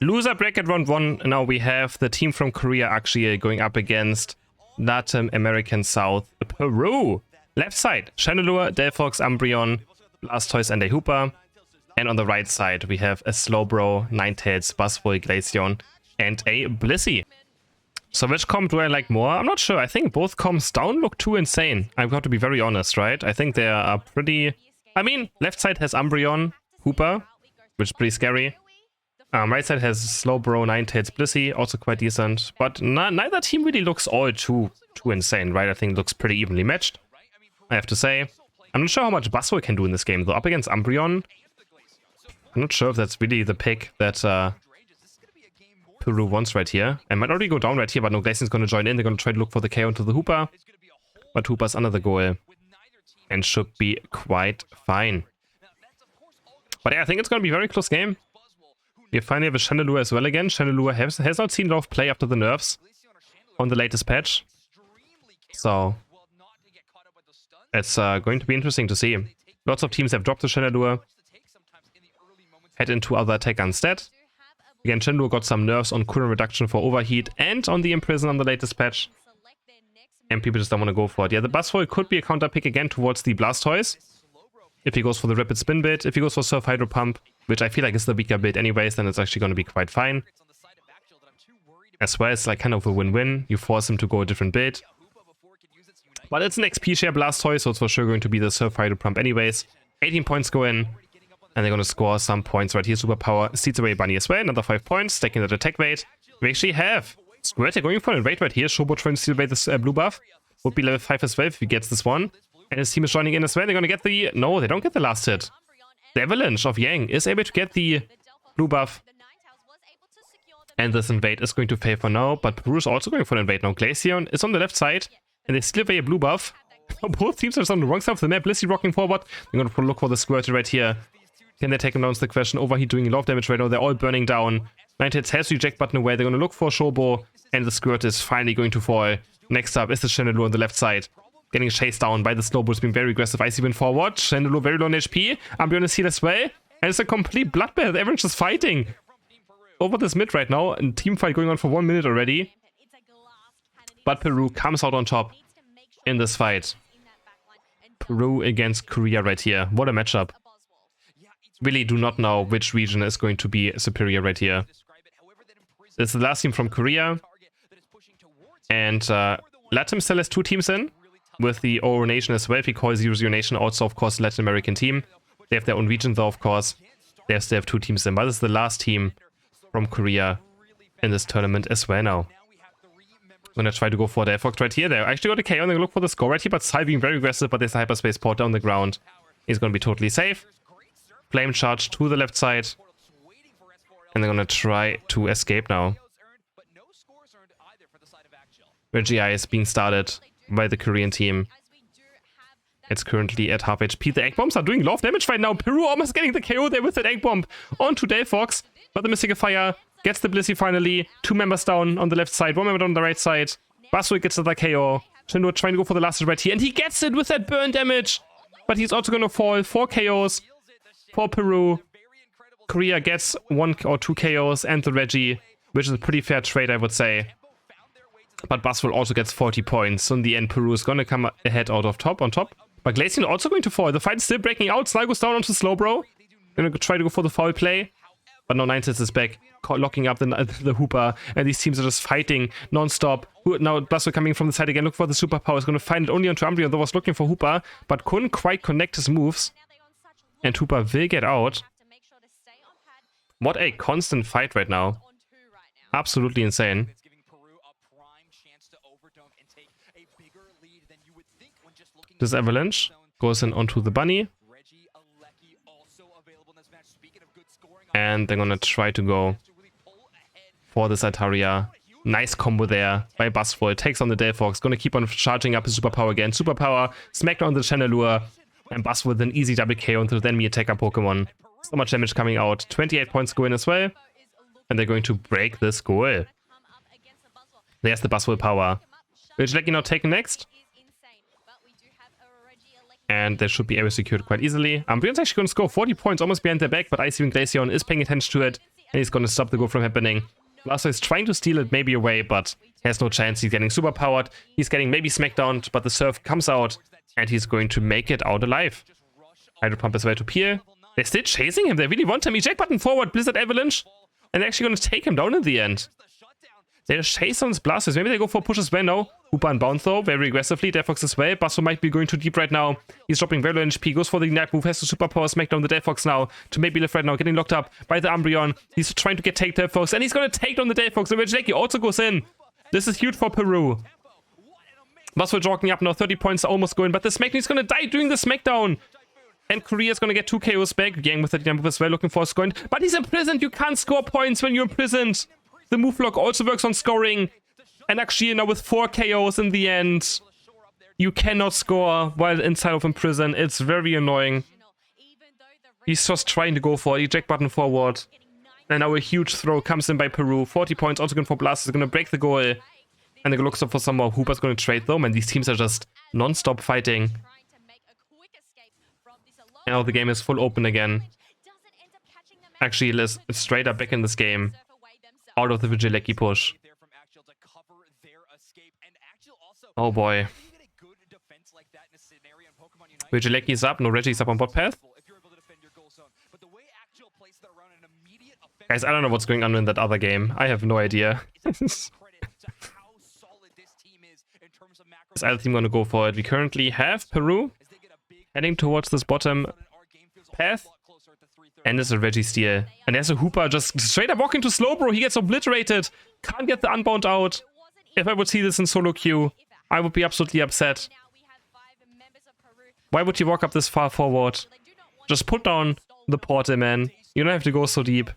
Loser bracket round 1. Now we have the team from Korea, Akjil, going up against Latin American South, Peru. Left side, Chandelure, Delphox, Umbreon, Blastoise, and a Hooper. And on the right side, we have a Slowbro, Ninetales, Buzzwole, Glaceon, and a Blissey. So which comp do I like more? I'm not sure. I think both comps don't look too insane. I've got to be very honest, right? I think they are pretty... I mean, left side has Umbreon, Hooper, which is pretty scary. Right side has Slowbro, Ninetales, Blissey, also quite decent. But neither team really looks all too insane, right? I think it looks pretty evenly matched, I have to say. I'm not sure how much Buzzwole can do in this game, though. Up against Umbreon, I'm not sure if that's really the pick that Peru wants right here. I might already go down right here, but no, Glaceon's going to join in. They're going to try to look for the KO into the Hooper. But Hooper's under the goal and should be quite fine. But yeah, I think it's going to be a very close game. We finally have a Chandelure as well again. Chandelure has not seen a lot of play after the nerfs on the latest patch. So it's going to be interesting to see. Lots of teams have dropped the Chandelure, head into other attack instead. Again, Chandelure got some nerfs on cooldown reduction for Overheat and on the Imprison on the latest patch. And people just don't want to go for it. Yeah, the Buzzwole could be a counter pick again towards the Blastoise. If he goes for the Rapid Spin build, if he goes for Surf Hydro Pump, which I feel like is the weaker build anyways, then it's actually going to be quite fine. As well, it's like kind of a win-win. You force him to go a different build. But it's an XP share Blastoise, so it's for sure going to be the Surf Hydro Pump anyways. 18 points go in, and they're going to score some points right here. Superpower seeds away Bunny as well, another 5 points, taking that attack weight. We actually have Squirtle going for an invade right here. Shobo trying to steal away this blue buff. Would be level 5 as well if he gets this one. And his team is joining in as well. They're going to get the... No, they don't get the last hit. The Avalanche of Yang is able to get the blue buff. And this invade is going to fail for now. But Peru is also going for an invade now. Glaceon is on the left side. And they steal away a blue buff. Both teams are on the wrong side of the map. Blissey rocking forward. They're going to look for the Squirtle right here. Can they take him down is the question. Overheat doing a lot of damage right now. They're all burning down. Ninetales has the eject button away. They're going to look for Shobo. And the Squirtle is finally going to fall. Next up is the Chandelure on the left side. Getting chased down by the Slowbro, being very aggressive. Icy Wind forward. Chandelure very low on HP. Umbreon is healed as well. And it's a complete bloodbath. Everyone's just fighting over this mid right now. And team fight going on for 1 minute already. But Peru comes out on top in this fight. Peru against Korea right here. What a matchup. Really do not know which region is going to be superior right here. This is the last team from Korea. And Latin still has 2 teams in, with the OO Nation as well. If you call 00 Nation also, of course, Latin American team. They have their own region, though, of course. They still have 2 teams in, but this is the last team from Korea in this tournament as well now. I'm going to try to go for the Delphox right here. They actually got a KO. They're going to look for the score right here, but Sai being very aggressive, but there's a Hyperspace Port down the ground. He's going to be totally safe. Flame Charge to the left side. And they're going to try to escape now. Regiai is being started by the Korean team. It's currently at half HP. The Egg Bombs are doing a lot of damage right now. Peru almost getting the KO there with that Egg Bomb onto Delphox. But the Mystifier gets the Blissey finally. 2 members down on the left side, 1 member down on the right side. Buzzwole gets the KO. Chandelure trying to go for the last hit right here. And he gets it with that burn damage. But he's also going to fall. 4 KOs for Peru. Korea gets 1 or 2 KOs and the Reggie, which is a pretty fair trade, I would say. But Buzzwole also gets 40 points. So in the end, Peru is going to come ahead out of top on top. But Glaceon also going to fall. The fight is still breaking out. Sly goes down onto Slowbro. Going to try to go for the foul play. But now Ninetales is back, locking up the Hooper. And these teams are just fighting non-stop. Now Buzzwole coming from the side again. Look for the superpower. He's going to find it only onto Umbreon. Though was looking for Hooper, but couldn't quite connect his moves. And Hooper will get out. What a constant fight right now. Absolutely insane. This Avalanche goes in onto the Bunny. And they're gonna try to go for this Altaria. Nice combo there by Buzzwole. Takes on the Delphox. Gonna keep on charging up his superpower again. Superpower, smackdown on the Chandelure. And Buzzwole with an easy double KO into the enemy attacker Pokemon. So much damage coming out. 28 points go in as well. And they're going to break this goal. There's the Buzzwole power. Which Lecky now taken next. And they should be able to secure it quite easily. Umbreon's actually going to score 40 points almost behind their back, but Icy Wind Glaceon is paying attention to it. And he's gonna stop the goal from happening. Blasto is trying to steal it maybe away, but has no chance. He's getting super powered. He's getting maybe smackdowned, but the surf comes out, and he's going to make it out alive. Hydro Pump is way to Pier. They're still chasing him. They really want him. Eject button forward, Blizzard Avalanche. And they're actually going to take him down in the end. They chase on his blasters. Maybe they go for push as well now. Hooper unbound though, very aggressively. Delphox as well. Basso might be going too deep right now. He's dropping very low HP. Goes for the Ignite move. Has to superpower smackdown the Delphox now. To maybe live right now. Getting locked up by the Umbreon. He's trying to take Delphox. And he's going to take down the Delphox. And Reggie also goes in. This is huge for Peru. Basso jogging up now. 30 points almost going. But the Smackdown is going to die during the Smackdown. And Korea's going to get 2 KOs back. Gang with the Ignite move as well. Looking for a scoring. But he's imprisoned. You can't score points when you're imprisoned. The move lock also works on scoring. And Akjil now with 4 KOs in the end. You cannot score while inside of prison. It's very annoying. He's just trying to go for the eject button forward. And now a huge throw comes in by Peru. 40 points also going for Blast. Is going to break the goal. And they're going to look for some more. Hooper's going to trade though. And these teams are just non-stop fighting. Now the game is full open again. Akjil is straight up back in this game. Out of the Vigileki push. Oh boy. Vigileki is up, no Reggie's up on bot path. Guys, I don't know what's going on in that other game. I have no idea. Is either team gonna go for it? We currently have Peru heading towards this bottom path. And there's a Reggie steal. And there's a Hooper just straight up walking to Slowbro. He gets obliterated. Can't get the unbound out. If I would see this in solo queue, I would be absolutely upset. Why would you walk up this far forward? Just put down the portal, man. You don't have to go so deep.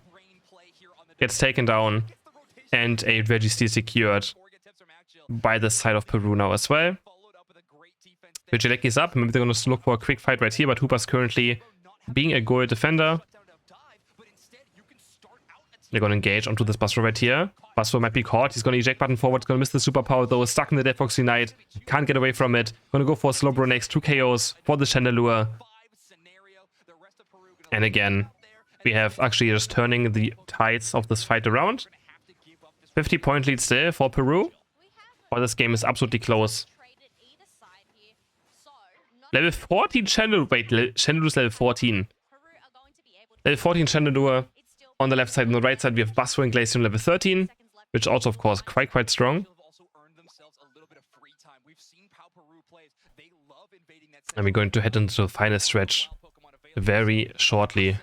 Gets taken down. And a Reggie steal secured by the side of Peru now as well. Vigileki is up. Maybe they're going to look for a quick fight right here, but Hooper's currently being a goal defender. They're going to engage onto this Basso right here. Basso might be caught. He's going to eject button forward. Going to miss the superpower though. Stuck in the Delphox Unite. Can't get away from it. Going to go for a Slowbro next. 2 KOs for the Chandelure. And again, we have actually just turning the tides of this fight around. 50-point lead still for Peru. But this game is absolutely close. Level 14 Chandelure. Wait, Chandelure's level 14. Level 14 Chandelure. On the left side and the right side, we have Basso and Glacier level 13, which also, of course, quite strong. And we're going to head into the final stretch very shortly.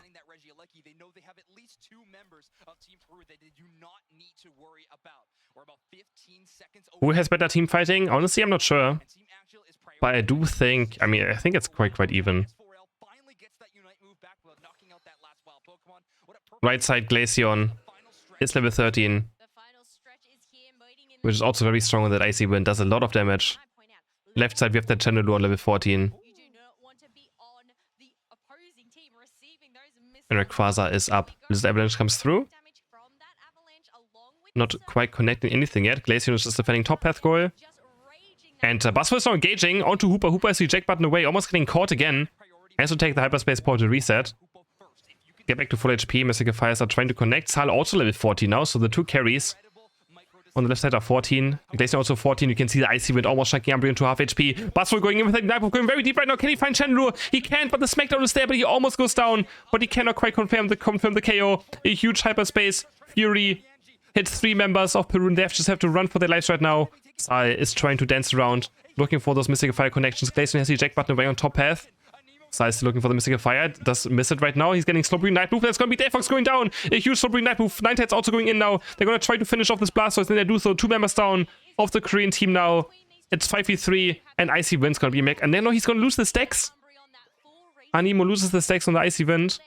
Who has better team fighting? Honestly, I'm not sure. But I do think, I think it's quite even. Right side, Glaceon is level 13, which is also very strong on that Icy Wind, does a lot of damage. Left side, we have that Chandelure on level 14. And Rayquaza is up. Blizzard Avalanche comes through. Not quite connecting anything yet. Glaceon is just defending top path goal. And Basso is now engaging onto Hooper. Hooper is the eject button away, almost getting caught again. Has to take the hyperspace portal reset. Get back to full HP. Mystical Fires are trying to connect. Sal also level 14 now, so the 2 carries on the left side are 14. Glacier also 14. You can see the Icy Wind almost shaking Umbreon to half HP. Basso going in with the Ignite, going very deep right now. Can he find Chandelure? He can't, but the Smackdown is there, but he almost goes down. But he cannot quite confirm the KO. A huge hyperspace. Fury hits 3 members of Peru. They just have to run for their lives right now. Sal is trying to dance around, looking for those Mystical Fire connections. Glacier has the eject button away on top path. Sai is looking for the Mystical Fire. Does miss it right now. He's getting Slowbro Ignite move. That's going to be Delphox going down. A huge Slowbro Ignite move. Ninetales also going in now. They're going to try to finish off this Blastoise. Then they do so. 2 members down of the Korean team now. It's 5v3. And Icy Wind's going to be mech. And then he's going to lose the stacks. Animo loses the stacks on the Icy Wind.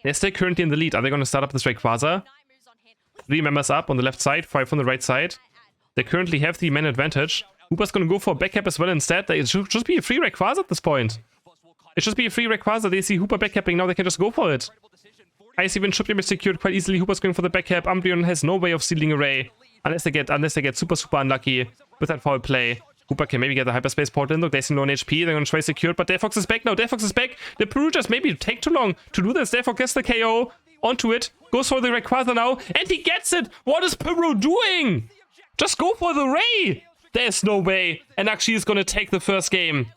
They're still currently in the lead. Are they going to start up this Rayquaza? 3 members up on the left side. 5 on the right side. They currently have the man advantage. Hooper's going to go for a backcap as well instead. It should just be a free Rayquaza at this point. It should be a free Rayquaza. They see Hooper backcapping. Now they can just go for it. Icy Wind should be secured quite easily. Hooper's going for the backcap. Umbreon has no way of stealing Array. Unless they get super unlucky with that foul play. Hooper can maybe get the hyperspace portal in. Look, they're low on HP. They're going to try secured. But Delphox is back now. Delphox is back. The Peru just maybe take too long to do this. Delphox gets the KO. onto it, goes for the Rayquaza now, and he gets it! What is Peru doing? Just go for the Ray! There's no way. And Akjil is gonna take the first game.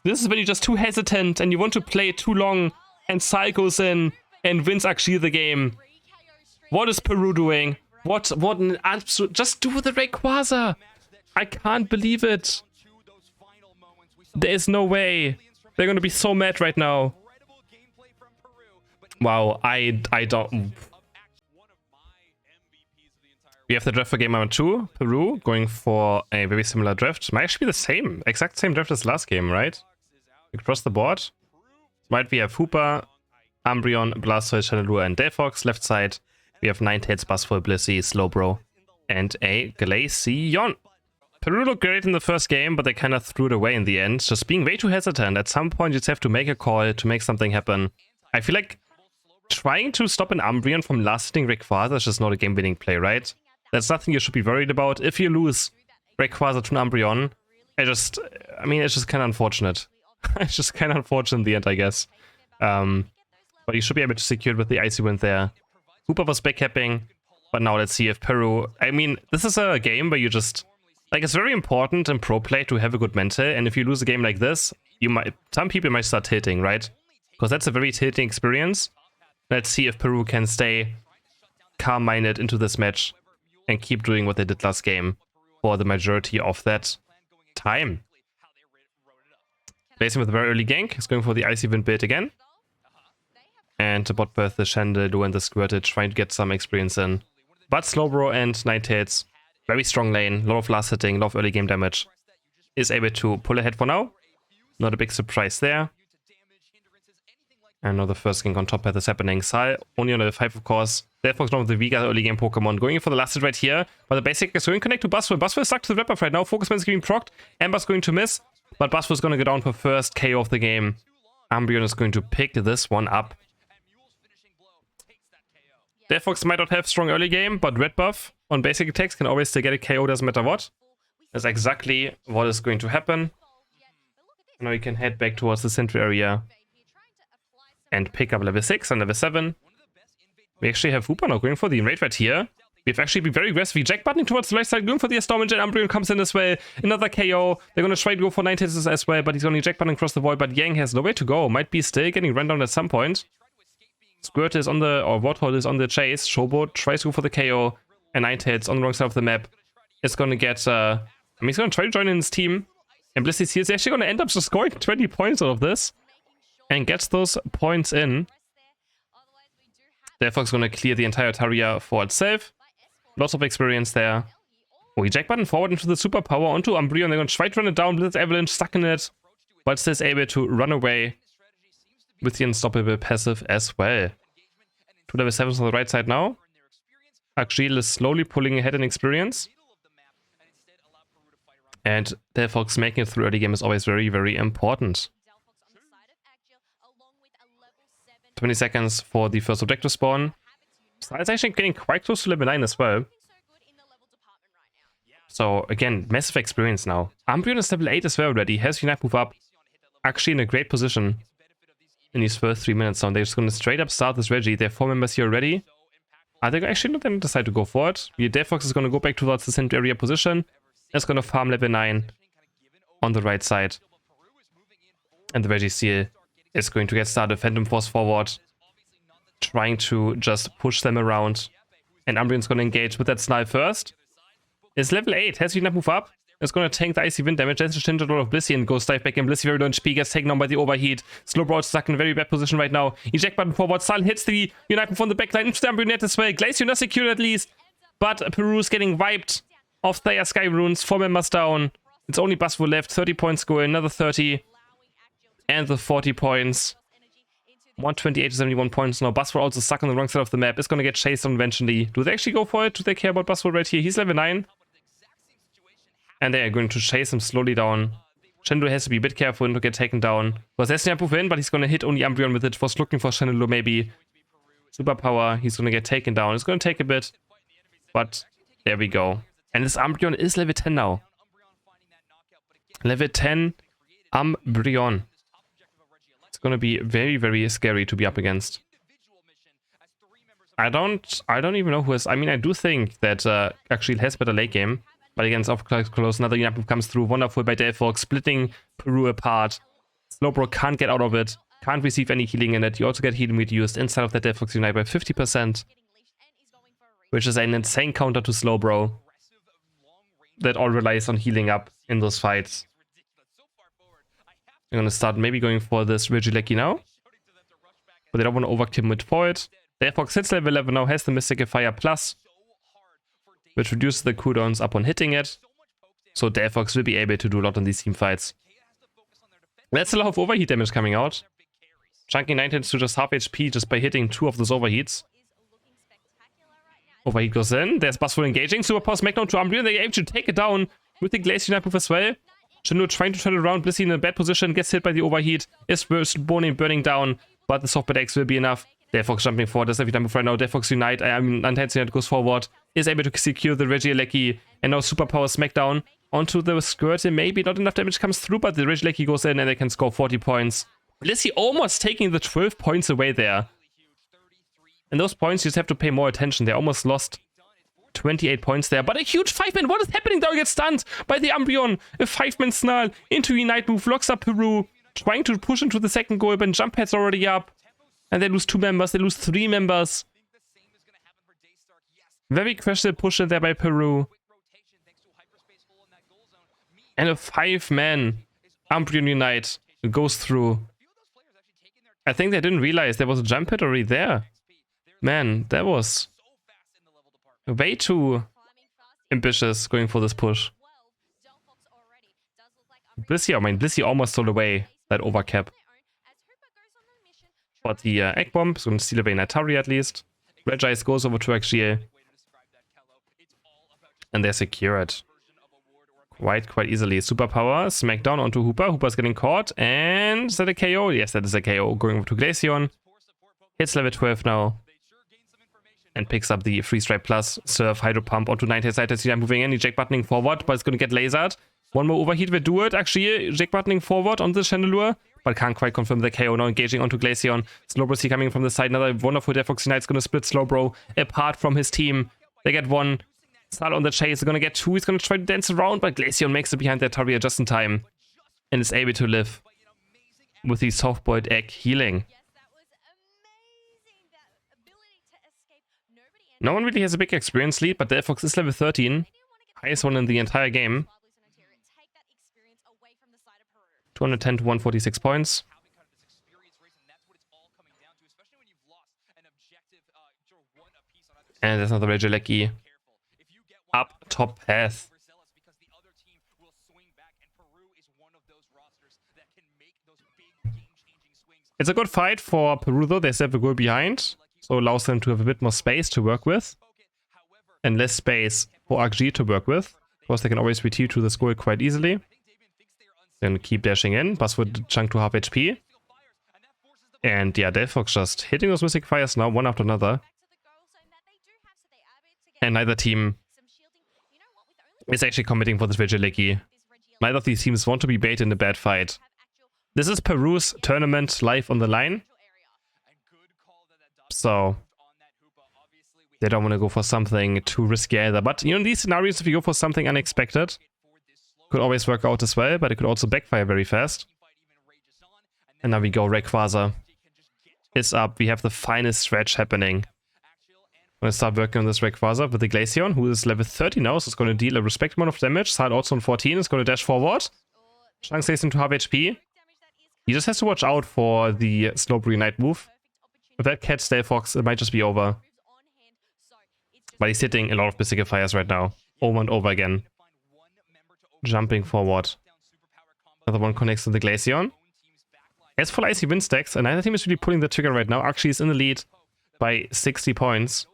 This is when you're just too hesitant and you want to play it too long, and Sai goes in and wins Akjil the game. What is Peru doing? What an absolute... Just do the Rayquaza! I can't believe it. There is no way. They're gonna be so mad right now. Wow, I don't... We have the draft for game number 2. Peru going for a very similar draft. Might actually be the same. Exact same draft as last game, right? Across the board. Right, we have Hooper, Umbreon, Blastoise, Chandelure, and Delphox. Left side, we have Ninetales, Buzzwole, Blissey, Slowbro, and a Glaceon. Peru looked great in the first game, but they kind of threw it away in the end. Just being way too hesitant. At some point, you just have to make a call to make something happen. I feel like trying to stop an Umbreon from last-hitting Rayquaza is just not a game-winning play, right? That's nothing you should be worried about. If you lose Rayquaza to an Umbreon, I mean, it's just kind of unfortunate. It's just kind of unfortunate in the end, I guess. But you should be able to secure it with the Icy Wind there. Hooper was backcapping, but now let's see if Peru... I mean, this is a game where you just... Like, it's very important in pro play to have a good mental, and if you lose a game like this, some people might start tilting, right? Because that's a very tilting experience. Let's see if Peru can stay calm-minded into this match and keep doing what they did last game for the majority of that time. Placing with a very early gank. He's going for the Icy Wind build again. And the bot path, the Chandelure and the Squirtle trying to get some experience in. But Slowbro and Ninetales, very strong lane, a lot of last hitting, a lot of early game damage. Is able to pull ahead for now. Not a big surprise there. And now the first gank on top path is happening. Sai only on level 5, of course. Therefore, one of the weaker early game Pokemon. Going in for the last hit right here. But the basic is going to connect to Buzzwole. Buzzwole is stuck to the wrap-up right now. Focus Man is getting procced. Ember's going to miss. But Buzzwole is going to go down for first KO of the game. Umbreon is going to pick this one up. Delphox might not have strong early game, but red buff on basic attacks can always still get a KO, doesn't matter what. That's exactly what is going to happen. Now you can head back towards the central area and pick up level 6 and level 7. We actually have Hooper now going for the invade right here. We've actually been very aggressive. Jack buttoning towards the right side, going for the Storm Engine. Umbreon comes in as well. Another KO. They're going to try to go for Ninetales as well, but he's only Jack buttoning across the void. But Yang has nowhere to go. Might be still getting run down at some point. Squirt is on the, or Warthog is on the chase. Showboat tries to go for the KO. And Ninetales on the wrong side of the map is going to get, I mean, he's going to try to join in his team. And Blissey's here is actually going to end up just scoring 20 points out of this. And gets those points in. Delphox is going to clear the entire Taria for itself. Lots of experience there. Oh, he jack button forward into the superpower onto Umbreon. They're going to try to run it down. Blitz Avalanche stuck in it. But still is able to run away with the unstoppable passive as well. 2 level 7s on the right side now. Akjil is slowly pulling ahead in experience. And Delphox making it through early game is always very, very important. 20 seconds for the first objective spawn. So it's actually getting quite close to level 9 as well. So again, massive experience now. Umbreon is level 8 as well already. Has Unite move up. Actually in a great position in these first 3 minutes now. They're just going to straight up start this Reggie. They have 4 members here already. Are they actually not going to decide to go for it? Delphox is going to go back towards the center area position. It's going to farm level 9 on the right side. And the Reggie Seal is going to get started. Phantom Force forward. Trying to just push them around. And Umbreon's going to engage with that Snarl first. It's level 8. Has he not move up? It's going to tank the Icy Wind damage. That's a Shinja of Blissey and goes dive back in. Blissey very low HP. Gets taken on by the overheat. Slowbro is stuck in a very bad position right now. Eject button forward. Snarl hits the Unite from the backline into the Umbreon net as well. Glaceon is secured at least. But Peru's getting wiped off their Sky Runes. 4 members down. It's only Buzzwole left. 30 points go. Another 30. And the 40 points. 128 to 71 points now. Buzzwole also stuck on the wrong side of the map. It's going to get chased on eventually. Do they actually go for it? Do they care about Buzzwole right here? He's level 9. And they are going to chase him slowly down. Chandelure has to be a bit careful to get taken down. Was Destined move in, but he's going to hit only Umbreon with it. Was looking for Chandelure maybe. Superpower. He's going to get taken down. It's going to take a bit. But there we go. And this Umbreon is level 10 now. Level 10 Umbreon. It's going to be very, very scary to be up against. I don't even know who is. I mean, I do think that Akjil has better late game. But again, it's off close. Another unit move comes through. Wonderful by Delphox, splitting PERÚ apart. Slowbro can't get out of it. Can't receive any healing in it. You also get healing reduced inside of the Delphox unite by 50%. Which is an insane counter to Slowbro. That all relies on healing up in those fights. I'm gonna start maybe going for this Regieleki now. But they don't want to overcommit for it. Delphox hits level 11 now, has the Mystifier Plus, which reduces the cooldowns upon hitting it. So Delphox will be able to do a lot on these team fights. That's a lot of overheat damage coming out. Chunking 9 hits to just half HP just by hitting 2 of those overheats. Overheat goes in. There's Bustful engaging. Superpower Smackdown to Umbreon. They're able to take it down with the Glacier Knight move as well. Shinru trying to turn it around. Blissey in a bad position. Gets hit by the overheat. Is burning down. But the soft bad X will be enough. Delphox jumping forward. That's every time move right now. Delphox Unite. Untied Unite goes forward. Is able to secure the Regieleki. And now Superpower Smackdown onto the skirt. And maybe not enough damage comes through. But the Regieleki goes in and they can score 40 points. Blissey almost taking the 12 points away there. And those points you just have to pay more attention. They almost lost 28 points there. But a huge 5-man. What is happening? They get stunned by the Umbreon. A 5-man snarl into Unite move. Locks up PERÚ. Trying to push into the second goal. But jump pad's already up. And they lose 2 members. They lose 3 members. Very questionable push in there by PERÚ. And a 5-man Umbreon Unite goes through. I think they didn't realize there was a jump pad already there. Man, that was way too ambitious going for this push. Blissey almost stole away that overcap. But the Egg Bomb is going to steal away Nightari at least. Regice goes over to Akjil. And they're secured. Quite easily. Superpower, Smackdown onto Hooper. Hooper's getting caught. And is that a KO? Yes, that is a KO. Going over to Glaceon. Hits level 12 now. And picks up the Free Strike Plus. Surf, Hydro Pump onto 9 hits. Side moving in. Eject buttoning forward, but it's going to get lasered. One more overheat will do it. Actually, Eject buttoning forward on the Chandelure. But can't quite confirm the KO now. Engaging onto Glaceon. Slowbro coming from the side. Another wonderful Delphox Unite is going to split Slowbro apart from his team. They get 1. Sal on the chase. They're going to get 2. He's going to try to dance around. But Glaceon makes it behind their Taria just in time. And is able to live with the soft-boiled egg healing. No one really has a big experience lead, but Delphox is level 13. Highest one in the entire game. 210 to 146 points. And there's another Regieleki. Up top path. It's a good fight for PERÚ though. They still have a goal behind. So allows them to have a bit more space to work with. And less space for Akjil to work with. Of course, they can always retreat to the goal quite easily. Then keep dashing in. Buzzwood chunk to half HP. And yeah, Delphox just hitting those Mystic Fires now, one after another. And neither team is actually committing for this Regieleki. Neither of these teams want to be bait in a bad fight. This is PERÚ's tournament live on the line. So they don't want to go for something too risky either. But you know, in these scenarios, if you go for something unexpected, could always work out as well, but it could also backfire very fast. And now we go. Rayquaza is up. We have the finest stretch happening. I'm going to start working on this Rayquaza with the Glaceon, who is level 30 now, so it's going to deal a respectable amount of damage. Side also on 14 is going to dash forward. Shank stays into half HP. He just has to watch out for the Slowbro Unite move. If that catches Delphox, it might just be over. But he's hitting a lot of Mystical Fires right now. Over and over again. Jumping forward. Another one connects to the Glaceon. As for Icy Wind stacks, neither team is really pulling the trigger right now. Akjil is in the lead by 60 points.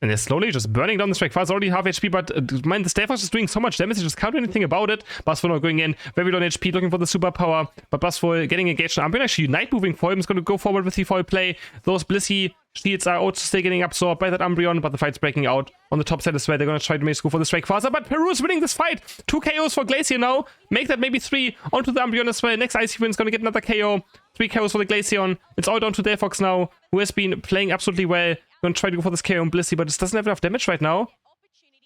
And they're slowly just burning down the strike. Fast already half HP, but mind the Delphox is doing so much damage, they just can't do anything about it. Bustful now going in, very low on HP, looking for the superpower. But Bustful getting engaged on Umbreon, actually Unite moving for him, is going to go forward with the foul play. Those Blissey shields are also still getting absorbed by that Umbreon, but the fight's breaking out on the top side as well. They're going to try to make a go for the strike faster, but PERÚ is winning this fight. 2 KOs for Glacier now. Make that maybe 3 onto the Umbreon as well. Next Icy Wind is going to get another KO. 3 KOs for the Glaceon. It's all down to Delphox now, who has been playing absolutely well. Gonna try to go for this KO on Blissey, but it doesn't have enough damage right now.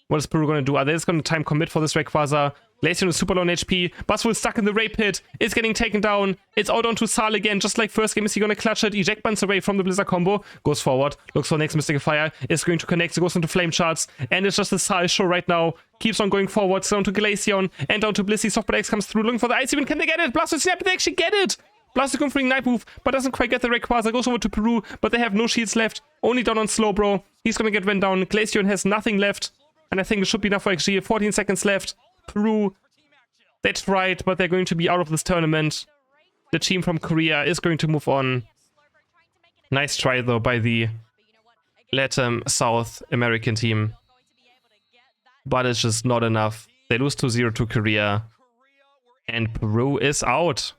What is Peru gonna do? Are they just gonna time commit for this Rayquaza? Glaceon is super low on HP. Buzzwole stuck in the Ray Pit. It's getting taken down. It's out onto Sal again, just like first game. Is he gonna clutch it? Eject buns away from the Blizzard combo. Goes forward. Looks for next Mystical Fire. Is going to connect. It goes into Flame Charts. And it's just a Sal show right now. Keeps on going forward. Down to Glaceon. And down to Blissey. Softball X comes through. Looking for the Ice Even. Can they get it? Blastoise Snap. They actually get it. Blastoise going for a Night Move, but doesn't quite get the Rayquaza. Goes over to Peru, but they have no shields left. Only down on Slowbro. He's gonna get run down. Glaceon has nothing left. And I think it should be enough for Akjil. 14 seconds left. Peru, they tried, but they're going to be out of this tournament. The team from Korea is going to move on. Nice try, though, by the LATAM South American team. But it's just not enough. They lose 2-0 to Korea. And Peru is out.